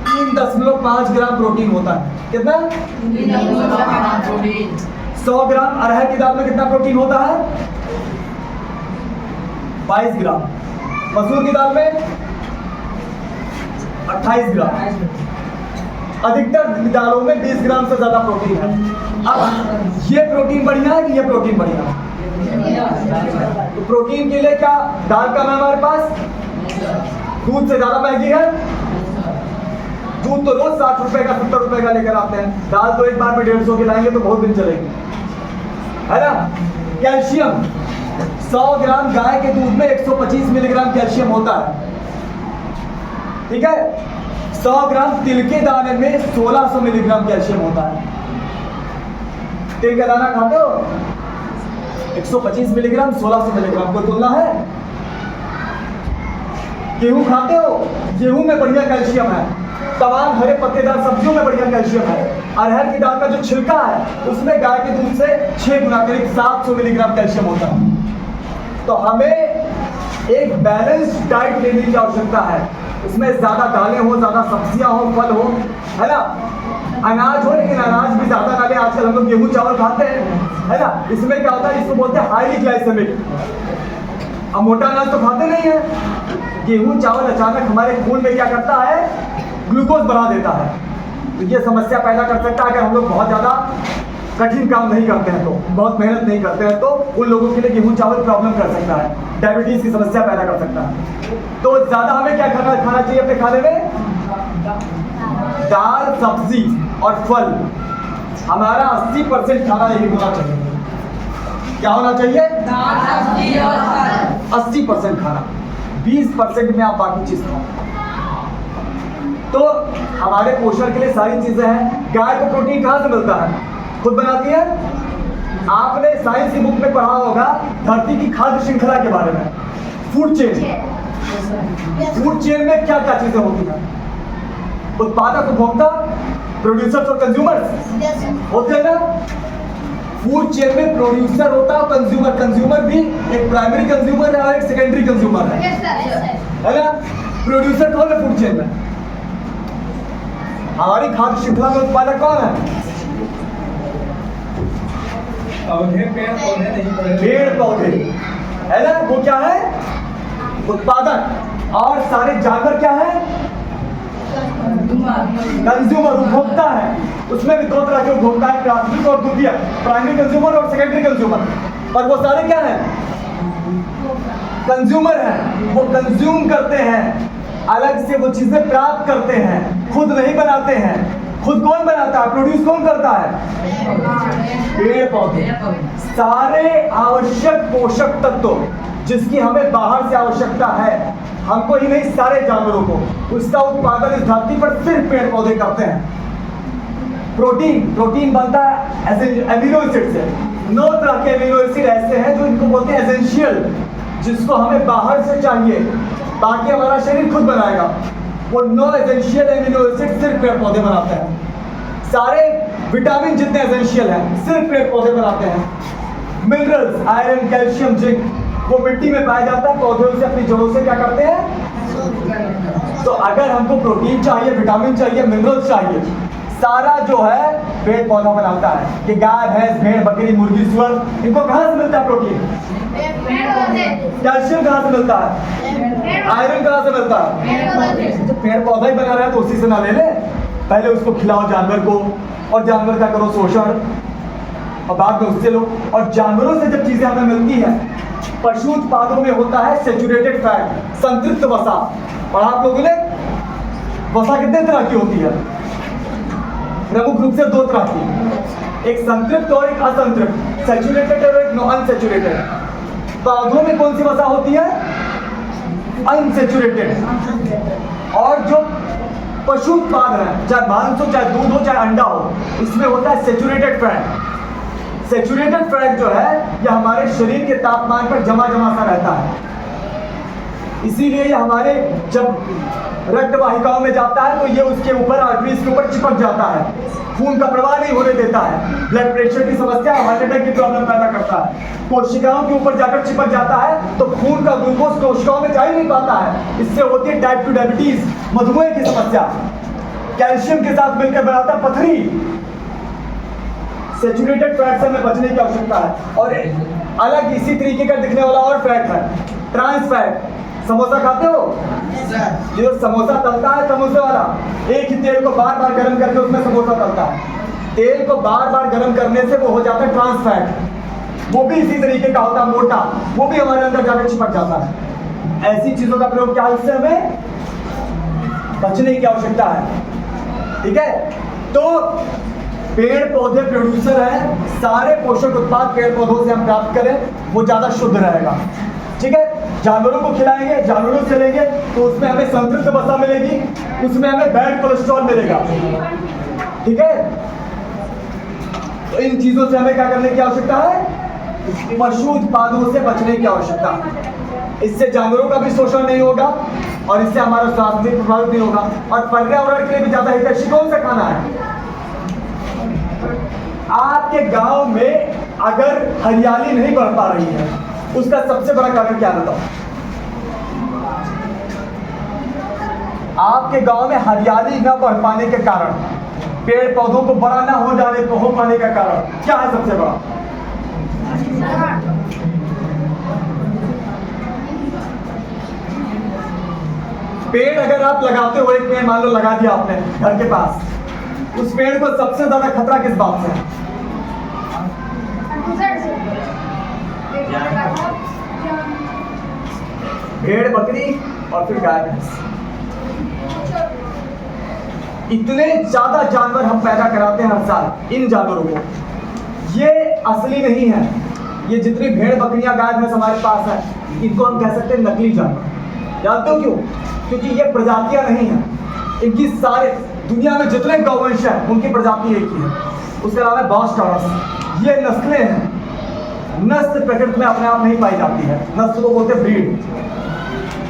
3.5 ग्राम प्रोटीन होता है। कितना? 100 ग्राम अरहर की दाल में कितना प्रोटीन होता है? 22 ग्राम। मसूर की दाल में 28 ग्राम। अधिकतर दालों में 20 ग्राम से ज्यादा प्रोटीन है। अब ये प्रोटीन बढ़िया है कि ये प्रोटीन बढ़िया है? तो प्रोटीन के लिए क्या दाल कम है हमारे पास? दूध से ज्यादा महंगी है। दूध तो रोज 60 रुपए का 70 रुपए का लेकर आते हैं, दाल तो एक बार में 150 की लाएंगे तो बहुत दिन चलेगी, है ना। कैल्शियम 100 ग्राम गाय के दूध में 125 मिलीग्राम कैल्शियम होता है, ठीक है। 100 ग्राम तिल के दाने में 1600 मिलीग्राम कैल्शियम होता है। तिल का दाना खाते हो? 125 मिलीग्राम 1600 मिलीग्राम, कोई तुलना है? गेहूं खाते हो? गेहूं में बढ़िया कैल्शियम है। तमाम हरे पत्तेदार सब्जियों में बढ़िया कैल्शियम है। अरहर की दाल का जो छिलका है उसमें गाय के दूध से 6 गुना करीब 700 मिलीग्राम कैल्शियम होता है। तो हमें एक बैलेंस्ड डाइट लेने की आवश्यकता है। इसमें ज्यादा दालें हो, ज्यादा सब्जियां हो, फल हो, है ना, अनाज हो, लेकिन अनाज भी ज्यादा ना ले। आजकल हम लोग गेहूं चावल खाते हैं, है ना। इसमें क्या होता है, इसको बोलते हैं हाईली ग्लाइसेमिक। अब मोटा अनाज तो खाते नहीं है। गेहूं चावल अचानक हमारे खून में क्या करता है, ग्लूकोज बढ़ा देता है। तो ये समस्या पैदा कर सकता है अगर हम लोग बहुत ज्यादा कठिन काम नहीं करते हैं, तो बहुत मेहनत नहीं करते हैं, तो उन लोगों के लिए गेहूं चावल प्रॉब्लम कर सकता है, डायबिटीज की समस्या पैदा कर सकता है। तो ज्यादा हमें क्या खाना चाहिए अपने खाने में? दाल, सब्जी और फल। हमारा 80% खाना यही होना चाहिए। क्या होना चाहिए? दाल, सब्जी और फल। 80% खाना, 20% में आप बाकी चीज खाओ। तो हमारे पोषण के लिए सारी चीजें हैं। गाय को प्रोटीन कहाँ से मिलता है? खुद बनाती है। आपने साइंस की बुक में पढ़ा होगा धरती की खाद्य श्रृंखला के बारे में, फूड चेन। फूड चेन में क्या क्या चीजें होती हैं? उत्पादक, उपभोक्ता, प्रोड्यूसर्स और कंज्यूमर्स होते हैं ना। फूड चेन में प्रोड्यूसर होता है और कंज्यूमर। कंज्यूमर भी एक प्राइमरी कंज्यूमर है और एक सेकेंडरी कंज्यूमर है ना। प्रोड्यूसर कौन है फूड चेन में? हमारी खाद्य श्रृंखला में उत्पादक कौन है? पौधे, पेड़ पौधे नहीं पड़े, पेड़ पौधे, है ना। वो क्या है? उत्पादक। और सारे जानवर क्या है? कंज्यूमर, उपभोक्ता है। उसमें भी दो तरह के उपभोक्ता है, प्राथमिक और द्वितीय, प्राइमरी कंज्यूमर और सेकेंडरी कंज्यूमर। और वो सारे क्या है? कंज्यूमर हैं। वो कंज्यूम करते हैं, अलग से वो चीजें प्राप्त करते हैं, खुद नहीं बनाते हैं। खुद कौन बनाता है? प्रोड्यूस कौन करता है? पेड़ पौधे। सारे आवश्यक पोषक तत्व जिसकी हमें बाहर से आवश्यकता है, हमको ही नहीं सारे जानवरों को, उसका उत्पादन इस धरती पर सिर्फ पेड़ पौधे करते हैं। प्रोटीन बनता है एमिनो एसिड से। 9 तरह के एमिनो एसिड ऐसे हैं जो इनको बोलते हैं एसेंशियल, जिसको हमें बाहर से चाहिए, बाकी हमारा शरीर खुद बनाएगा। वो 9 एसेंशियल एमिनो एसिड सिर्फ पेड़ पौधे बनाते हैं। सारे विटामिन जितने एसेंशियल हैं सिर्फ पेड़ पौधे बनाते हैं। मिनरल्स, आयरन, कैल्शियम, जिंक, वो मिट्टी में पाया जाता है। पौधे उसे अपनी जड़ों से क्या करते हैं? तो अगर हमको प्रोटीन चाहिए, विटामिन चाहिए, मिनरल्स चाहिए, सारा जो है पेड़ पौधा बनाता है। कि गाय, भैंस, भेड़, बकरी, मुर्गी, सुअर, इनको कहाँ से मिलता है प्रोटीन? कैल्शियम कहाँ से मिलता है? आयरन कहाँ से मिलता है? तो पेड़ पौधा ही बना रहा है तो उसी से ना ले ले। पहले उसको खिलाओ जानवर को, और जानवर का करो शोषण, और बाद में उससे लो। और जानवरों से जब चीजें हमें मिलती है, पशु उत्पादों में होता है सेचुरेटेड फैट, संतृप्त वसा। और आप लोगों ने वसा कितने तरह की होती है? प्रमुख रूप से 2 तरह की, एक संतृप्त और एक असंतृप्त, सैचुरेटेड और एक अनसैचुरेटेड। पौधों में कौन सी वसा होती है? अनसैचुरेटेड। और जो पशु उत्पाद है, चाहे मांस हो, चाहे दूध हो, चाहे अंडा हो, इसमें होता है सेचुरेटेड फैट। सेचुरेटेड फैट जो है यह हमारे शरीर के तापमान पर जमा सा रहता है। इसीलिए ये हमारे जब रक्त वाहिकाओं में जाता है तो ये उसके ऊपर, आर्टरीज के ऊपर चिपक जाता है, खून का प्रवाह नहीं होने देता है। ब्लड प्रेशर की समस्या, हार्ट अटैक की प्रॉब्लम पैदा करता है। कोशिकाओं के ऊपर जाकर चिपक जाता है तो खून का ग्लूकोज कोशिकाओं में जा ही नहीं पाता है। इससे होती है टाइप 2 डायबिटीज, मधुमेह की समस्या। कैल्शियम के साथ मिलकर बनाता है पथरी। सेचुरेटेड फैट से हमें बचने की आवश्यकता है। और अलग इसी तरीके का दिखने वाला और फैट है, ट्रांस फैट। समोसा खाते हो? ये जो समोसा तलता है समोसे वाला, एक ही तेल को बार बार गर्म करके उसमें समोसा तलता है। तेल को बार बार गर्म करने से वो हो जाता है ट्रांस फैट, वो भी इसी तरीके का होता है मोटा, वो भी हमारे अंदर जाकर चिपक जाता है। ऐसी चीजों का प्रयोग क्या, इससे हमें बचने की आवश्यकता है। ठीक है, तो पेड़ पौधे प्रोड्यूसर है, सारे पोषक उत्पाद पेड़ पौधों से हम प्राप्त करें वो ज्यादा शुद्ध रहेगा। ठीक है, जानवरों को खिलाएंगे, जानवरों से लेंगे तो उसमें हमें संतृप्त वसा मिलेगी, उसमें हमें बैड कोलेस्ट्रॉल मिलेगा। ठीक है, तो इन चीजों से हमें क्या करने की आवश्यकता है, पशु उत्पादों से बचने की आवश्यकता है। इससे जानवरों का भी शोषण नहीं होगा और इससे हमारा स्वास्थ्य भी प्रभावित नहीं होगा और पर्यावरण के लिए भी ज्यादा हितैषी कौन सा खाना है। आपके गांव में अगर हरियाली नहीं बढ़ पा रही है उसका सबसे बड़ा कारण क्या बताओ? आपके गांव में हरियाली न बढ़ पाने के कारण, पेड़ पौधों को बड़ा ना हो पाने का कारण क्या है सबसे बड़ा? पेड़ अगर आप लगाते हो, एक पेड़ मान लो लगा दिया आपने घर के पास, उस पेड़ को सबसे ज्यादा खतरा किस बात से है? भेड़ बकरी और फिर गाय भैंस। इतने ज्यादा जानवर हम पैदा कराते हैं हर साल इन जानवरों को, ये असली नहीं है। ये जितनी भेड़ बकरियां गाय भैंस हमारे पास है इनको हम कह सकते हैं नकली जानवर। जानते हो क्यों? क्योंकि ये प्रजातियां नहीं है, इनकी सारे दुनिया में जितने गौवंश हैं उनकी प्रजाति एक ही है, उसके अलावा बॉस टॉरस। ये नस्लें हैं, नस्ल प्रकृति में अपने आप नहीं पाई जाती है, नस्ल को बोलते हैं ब्रीड।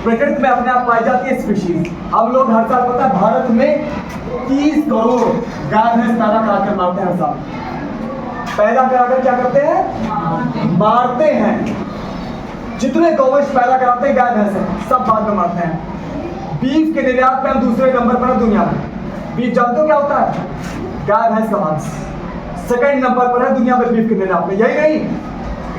प्रकृति में अपने आप पाई जाती है स्पीशीज। हम लोग हर साल पता है भारत में 30 करोड़ गाय भैंस पैदा करा कर मारते हैं हर साल। पैदा कराकर क्या करते हैं? मारते हैं। जितने गौवंश पैदा कराते हैं गाय भैंस हैं सब बाद में मारते हैं। बीफ के निर्यात में हम दूसरे नंबर पर है दुनिया में। बीफ जानते हो क्या होता है? गाय भैंस का मांस। सेकंड नंबर पर है दुनिया में बीफ के निर्यात में। यही नहीं,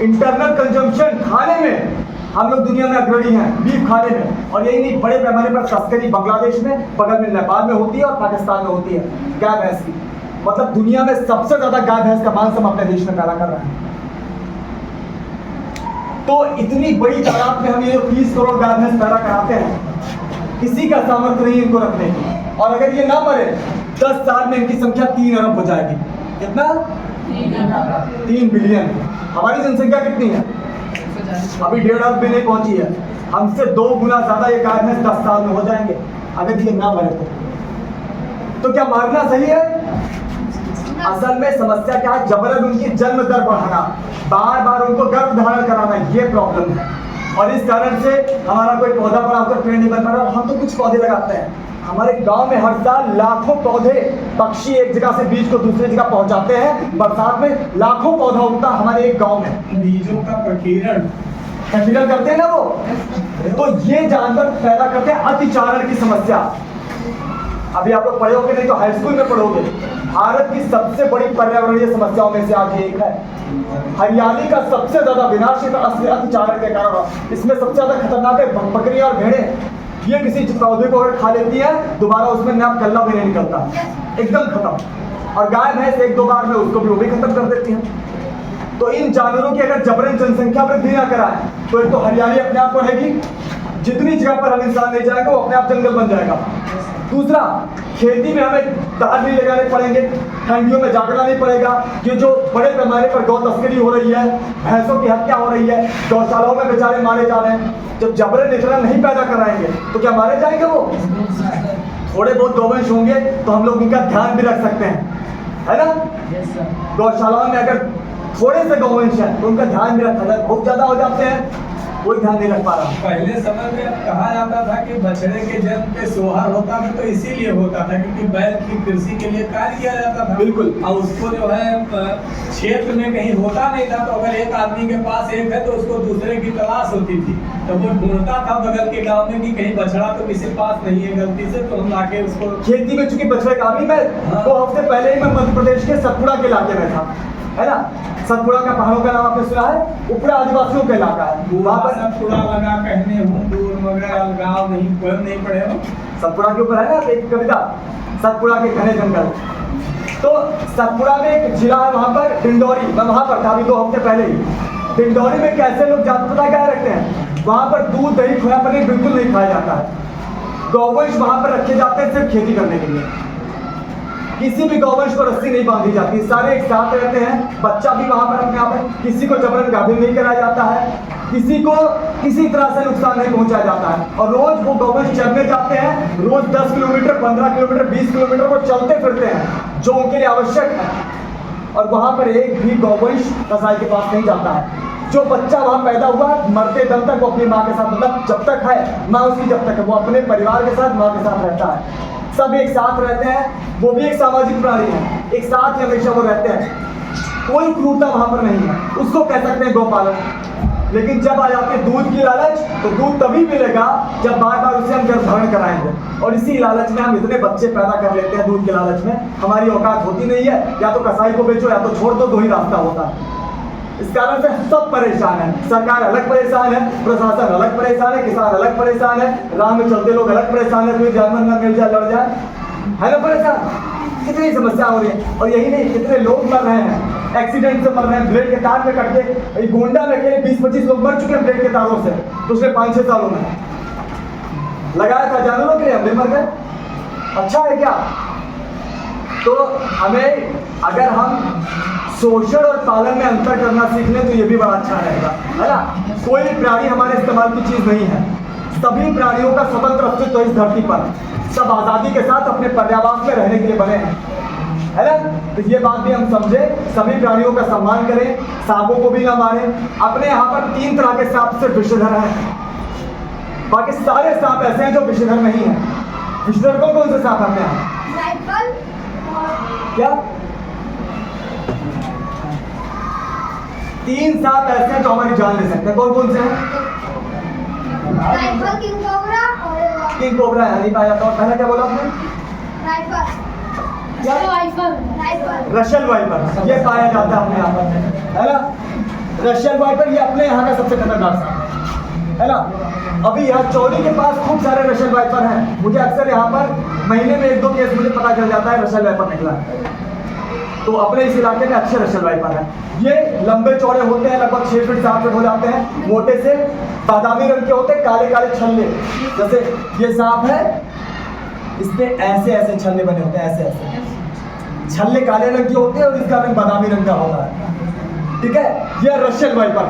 इंटरनल कंजम्पशन खाने में हम लोग दुनिया में अग्रणी हैं, बीफ खाने में। और यही नहीं, बड़े पैमाने पर तस्करी बांग्लादेश में, बगल में नेपाल में होती है और पाकिस्तान में होती है गाय भैंस की। मतलब दुनिया में सबसे ज्यादा गाय भैंस का मांस हम अपने देश में पैदा कर रहे हैं। तो इतनी बड़ी तादाद में हम ये 30 करोड़ गाय भैंस पैदा कराते हैं, किसी का सामर्थ्य नहीं इनको रखने की। और अगर ये ना मरे 10 साल में इनकी संख्या 3 अरब हो जाएगी। कितना? 3 बिलियन। हमारी जनसंख्या कितनी है? अभी 1.5 अरब भी नहीं पहुंची है। हमसे 2 गुना ज्यादा ये गाय भैंस 10 साल में हो जाएंगे अगर ये ना मरे तो क्या मारना सही है? असल में समस्या क्या है? जबरन उनकी जन्म दर बढ़ाना, बार बार उनको गर्भ धारण कराना, ये प्रॉब्लम है। और इस कारण से हमारा कोई पौधा बड़ा होकर पेड़ नहीं बन पा रहा। हम तो कुछ पौधे लगाते हैं, हमारे गांव में हर साल लाखों पौधे, पक्षी एक जगह से बीज को दूसरी जगह पहुंचाते हैं। बरसात में लाखों पौधा उगता हमारे एक गांव में। बीजों का प्रकीर्णन करते हैं ना वो, तो ये जानवर पैदा करते हैं अतिचारण की समस्या। अभी आप लोग पढ़ोगे नहीं तो हाई स्कूल में पढ़ोगे, भारत की सबसे बड़ी पर्यावरणीय समस्याओं में से आज एक है। हरियाली का सबसे ज्यादा विनाश अतिचारण के कारण। इसमें सबसे ज्यादा खतरनाक है बकरियां और भेड़ें। ये किसी पौधे को अगर खा लेती है दोबारा उसमें नया कल्ला भी नहीं निकलता, एकदम खत्म। और गाय भैंस 1-2 बार में उसको भी वो भी खत्म कर देती है। तो इन जानवरों की अगर जबरन जनसंख्या वृद्धि ना कराए तो एक तो हरियाली अपने आप बढ़ेगी, जितनी जगह पर हम इंसान ले जाएंगे वो अपने आप जंगल बन जाएगा। दूसरा, खेती में हमें तार नहीं लगाने पड़ेंगे, ठंडियों में जागना नहीं पड़ेगा। ये जो बड़े पैमाने पर गौ तस्करी हो रही है, भैंसों की हत्या हो रही है, गौशालाओं में बेचारे मारे जा रहे हैं, जब जबरन इतना नहीं पैदा कराएंगे तो क्या मारे जाएंगे वो? थोड़े बहुत गौवंश होंगे तो हम लोग उनका ध्यान भी रख सकते हैं, है ना? गौशालाओं में अगर थोड़े से गौवंश है तो उनका ध्यान भी रखा जाए। बहुत ज्यादा हो जाते हैं कोई ध्यान नहीं रख पा रहा। पहले समय में कहा जाता था कि बछड़े के जन्म पे सोहर होता था, तो इसीलिए होता था क्योंकि बैल की कृषि के लिए कार्य किया जाता था। बिल्कुल। और उसको जो है क्षेत्र में कहीं होता नहीं था, तो अगर एक आदमी के पास एक है तो उसको दूसरे की तलाश होती थी, तो वो ढूंढता था बगल के गांव में कि कहीं बछड़ा तो किसी पास नहीं है गलती से, तो हम लाके उसको। खेती में चूंकि बछड़े का, अभी मैं 2 हफ्ते पहले ही मैं मध्य प्रदेश के सतपुड़ा के इलाके में था। है ना। सतपुड़ा का पहाड़ों का नाम आपने सुना है, ऊपरा आदिवासियों का इलाका है, वहाँ पर सतपुड़ा लगा कहने हूँ दूर मगर अलगाव नहीं, पोएम नहीं पढ़े हो। सतपुड़ा के ऊपर है ना एक कविता, सतपुड़ा के घने जंगल। तो सतपुड़ा में एक जिला है वहाँ पर डिंडोरी, मैं वहाँ पर था अभी 2 हफ्ते पहले ही। डिंडोरी में कैसे लोग जात पता क्या रखते हैं, वहाँ पर दूध दही खोया पनीर बिल्कुल नहीं खाया जाता है। गौवंश वहाँ पर रखे जाते हैं सिर्फ खेती करने के लिए, किसी भी गौवंश को रस्सी नहीं बांधी जाती, सारे एक साथ रहते हैं। बच्चा भी वहाँ पर अपने आप है, किसी को जबरन गाभिन नहीं कराया जाता है, किसी को किसी तरह से नुकसान नहीं पहुंचाया जाता है। और रोज वो गौवंश चरने जाते हैं, रोज 10 किलोमीटर 15 किलोमीटर 20 किलोमीटर वो चलते फिरते हैं जो उनके लिए आवश्यक है। और वहाँ पर एक भी गौवंश कसाई के पास नहीं जाता है। जो बच्चा वहाँ पैदा हुआ मरते दम तक वो अपनी माँ के साथ, मतलब जब तक है माँ उसकी, जब तक है वो अपने परिवार के साथ माँ के साथ रहता है। सब एक साथ रहते हैं, वो भी एक सामाजिक प्राणी है, एक साथ ही हमेशा वो रहते हैं। कोई क्रूरता वहाँ पर नहीं है, उसको कह सकते हैं गौपालन। लेकिन जब आ जाती है दूध की लालच, तो दूध तभी मिलेगा जब बार बार उसे हम गर्भधारण कराएंगे। और इसी लालच में हम इतने बच्चे पैदा कर लेते हैं, दूध के लालच में हमारी औकात होती नहीं है, या तो कसाई को बेचो या तो छोड़ दो, 2 ही रास्ता होता है। इस कारण से सब परेशान है, सरकार अलग परेशान है, प्रशासन अलग परेशान है, किसान अलग परेशान है, राह में चलते लोग अलग परेशान है, कोई जानवर ना मिल जाए लड़ जाए, है ना परेशान। कितनी समस्या हो रही है। और यही नहीं, कितने लोग मर रहे हैं, एक्सीडेंट से मर रहे हैं, ब्लेड के तार में कट के। गोंडा में अकेले 20-25 लोग मर चुके हैं ब्लेड के तारों से, पिछले 5-6 सालों में लगाया था जानवरों के लिए, हम मर गए। अच्छा है क्या? तो हमें अगर हम शोषण और पालन में अंतर करना सीख लें तो ये भी बड़ा अच्छा रहेगा, है ना। कोई प्राणी हमारे इस्तेमाल की चीज नहीं है, सभी प्राणियों का स्वतंत्र अस्तित्व इस धरती पर, सब आजादी के साथ अपने पर्यावरण में रहने के लिए बने हैं, है ना। तो ये बात भी हम समझे, सभी प्राणियों का सम्मान करें, सांपों को भी ना मारें। अपने यहाँ पर 3 तरह के सांप सिर्फ विषधर हैं, बाकी सारे सांप ऐसे हैं जो विषधर नहीं है। विषधर कौन से सांप अपने यहाँ? क्या 3 सांप ऐसे हैं जो हमारी जान ले सकते हैं, कौन से हैं? किंग कोबरा है, नहीं पाया था। पहला क्या बोला आपने? रशियन वाइपर, ये पाया जाता है अपने यहाँ पर, है ना। रशियन वाइपर ये अपने यहाँ का सबसे खतरनाक सांप है ना। अभी यहाँ चौरी के पास खूब सारे रशियन वाइपर हैं। मुझे अक्सर यहाँ पर महीने में 1-2 केस मुझे पता चल जाता है रशियन वाइपर निकला है। तो अपने इस इलाके में अच्छे रशियन वाइपर हैं। ये लंबे चौड़े होते हैं, लगभग 6 फीट 7 फीट हो जाते हैं, मोटे से बादामी रंग के होते हैं, काले काले छल्ले, जैसे ये सांप है इसमें ऐसे ऐसे छल्ले बने होते हैं, ऐसे ऐसे छल्ले काले रंग के होते हैं और इसका रंग बादामी रंग का होता है, ठीक है। ये रशियन वाइपर,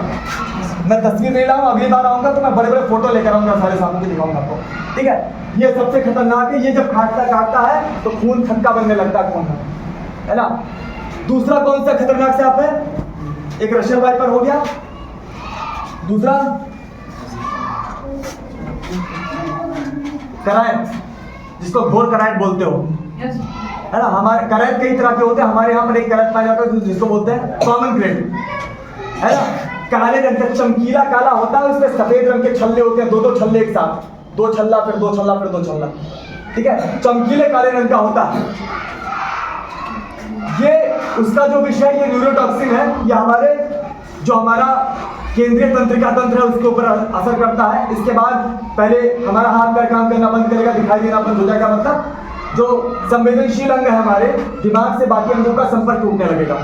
मैं तस्वीर नहीं लाऊंगा, अगली बार आऊंगा तो मैं बड़े बड़े फोटो लेकर आऊंगा, सारे सांपों की दिखाऊंगा आपको, ठीक है। ये सबसे खतरनाक है, ये जब काटता है तो खून थक्का बनने लगता है खून, है ना। दूसरा कौन सा खतरनाक सांप है? एक रशियन वाइपर हो गया, दूसरा करायत, जिसको घोर करायत बोलते हो, है ना। हमारे करायत कई तरह के होते हैं, हमारे यहाँ पर एक करायत पाया जाता है जिसको बोलते हैं कॉमन ग्रेड, है ना। काले रंग का चमकीला काला होता है, उसमें सफेद रंग के छल्ले होते हैं, 2-2 छल्ले एक साथ, 2 छल्ला फिर 2 छल्ला फिर 2 छल्ला, ठीक है। चमकीले काले रंग का होता है। ये उसका जो विषय, ये न्यूरोटॉक्सिन है, ये हमारा केंद्रीय तंत्रिका तंत्र है उसके ऊपर असर करता है। इसके बाद पहले हमारा हाथ पैर काम करना बंद करेगा, दिखाई देना बंद हो जाएगा, मतलब जो संवेदनशील अंग है हमारे दिमाग से बाकी अंगों का संपर्क टूटने लगेगा,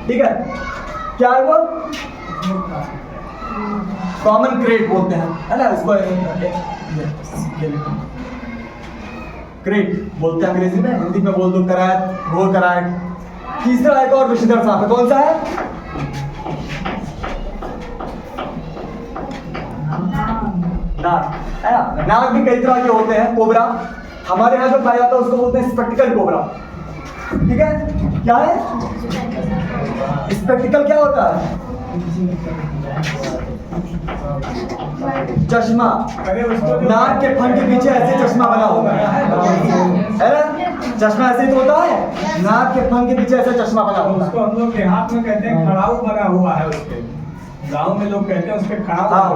ठीक है। क्या है वो? कॉमन क्रेट बोलते हैं, है ना। उसको क्रेट बोलते हैं अंग्रेजी में, हिंदी में बोल दो करायत, घोर करायत। तीसरा एक और विषधर सांप है, कौन सा है? नाग, है ना। नाग भी कई तरह के होते हैं। कोबरा हमारे यहाँ जो पाया जाता है उसको बोलते हैं स्पेक्टिकल कोबरा, ठीक है। क्या है स्पेक्टिकल? क्या होता है? चश्मा, नाक के फन के पीछे ऐसे चश्मा बना होता है ना। चश्मा ऐसे ही तो होता है, नाक के फन के पीछे ऐसे चश्मा बना होता है। उसको हम लोग देहात में कहते हैं खड़ाऊ बना हुआ है, उसके गांव में लोग कहते हैं उसके खड़ाऊ।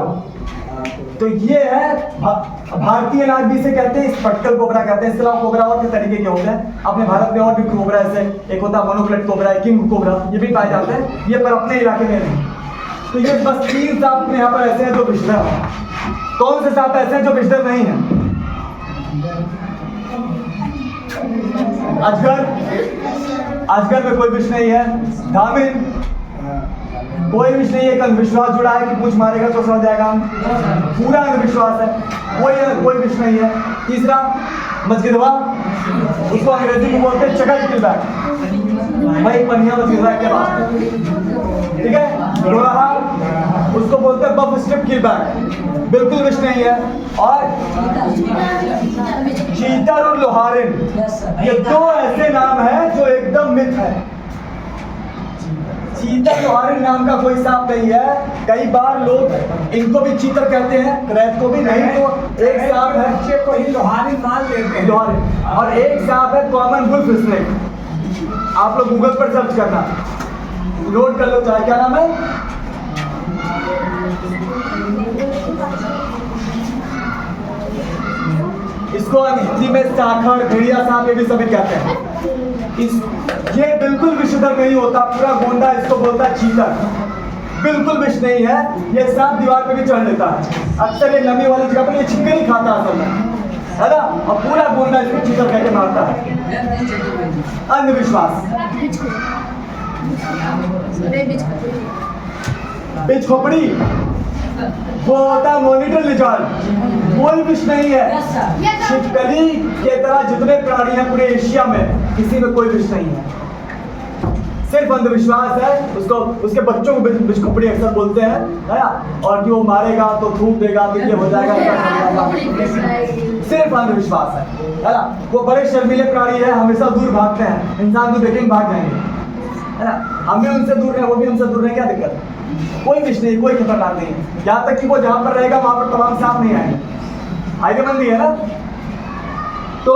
तो ये है भारतीय नाग भी इसे कहते हैं, स्पेक्ट्रल कोबरा कहते हैं। इसके अलावा कोबरा और के तरीके के होते हैं अपने भारत में, और भी कोबरा ऐसे एक होता है मोनोक्लेट कोबरा, किंग कोबरा, ये भी पाए जाते हैं, ये पर अपने इलाके में नहीं। तो ये बस 3 सांप अपने यहाँ पर ऐसे हैं जो विषधर हैं। कौन से सांप ऐसे हैं जो विषधर नहीं है? अजगर, अजगर में कोई विष नहीं है। धामिन, कोई विष नहीं है। एक अंधविश्वास जुड़ा है कि पूछ मारेगा तो सड़ जाएगा, पूरा अंधविश्वास है, कोई विष नहीं है। तीसरा मजगिदवा, उसको अंग्रेजी में बोलते हैं चकल किलबैक, वही पनिया मजगिदवा के बाद, ठीक है। दोराहा, उसको बोलते हैं बफ स्ट्रिप किलबैक, बिल्कुल विष नहीं है। और चीतर और लोहारिन, ये 2 ऐसे नाम हैं जो एकदम मिथ है। चीतर लोहारिन नाम का कोई सांप नहीं है। कई बार लोग इनको भी चीतर कहते हैं, क्रैब को भी नहीं, तो एक सांप है बच्चे को ही लोहारी मान लेते हैं। लोहारिन, और एक सांप है कॉमन वुल्फ स्नेक। आप लोग गूगल पर सर्च करना, नोट कर लो चाहे, क्या नाम है? इसको हिंदी में साखड़, भेड़िया सांप, ये भी सभी कहते हैं। ये बिल्कुल विषधर नहीं होता, पूरा गोंडा इसको बोलता है चीतर, बिल्कुल विष नहीं है। ये सांप दीवार पे भी चढ़ लेता है, अक्सर ये नमी वाली जगह पर ये छिपके नहीं खाता असल में, है ना, और पूरा गोंडा इसको चीतर कह के मारता है। अंधविश्वास, बिच खोपड़ी, वो होता है मॉनिटर लिजार्ड, कोई विष नहीं है। छिपकली के तरह जितने प्राणी हैं पूरे एशिया में, किसी में कोई विष नहीं है, सिर्फ अंधविश्वास है। उसको, उसके बच्चों को बिचखोपड़ी अक्सर बोलते हैं, है ना, और कि वो मारेगा तो थूक देगा तो ये हो जाएगा, सिर्फ अंधविश्वास है ना। वो बड़े शर्मीले प्राणी है, हमेशा दूर भागते हैं, इंसान को देखेंगे भाग जाएंगे, है ना। हम भी उनसे दूर हैं, वो भी हमसे दूर हैं, क्या दिक्कत है? कोई विष नहीं, कोई खतरनाक नहीं है। यहाँ तक कि वो जहाँ पर रहेगा वहां पर तमाम सांप नहीं आएंगे, फायदेमंद है ना। तो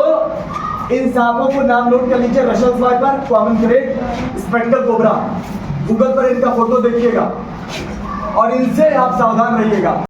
इन सांपों को नाम नोट कर लीजिए, Russell Swiper, Common Thread, Spectral Cobra. Google पर इनका फोटो देखिएगा और इनसे आप सावधान रहिएगा।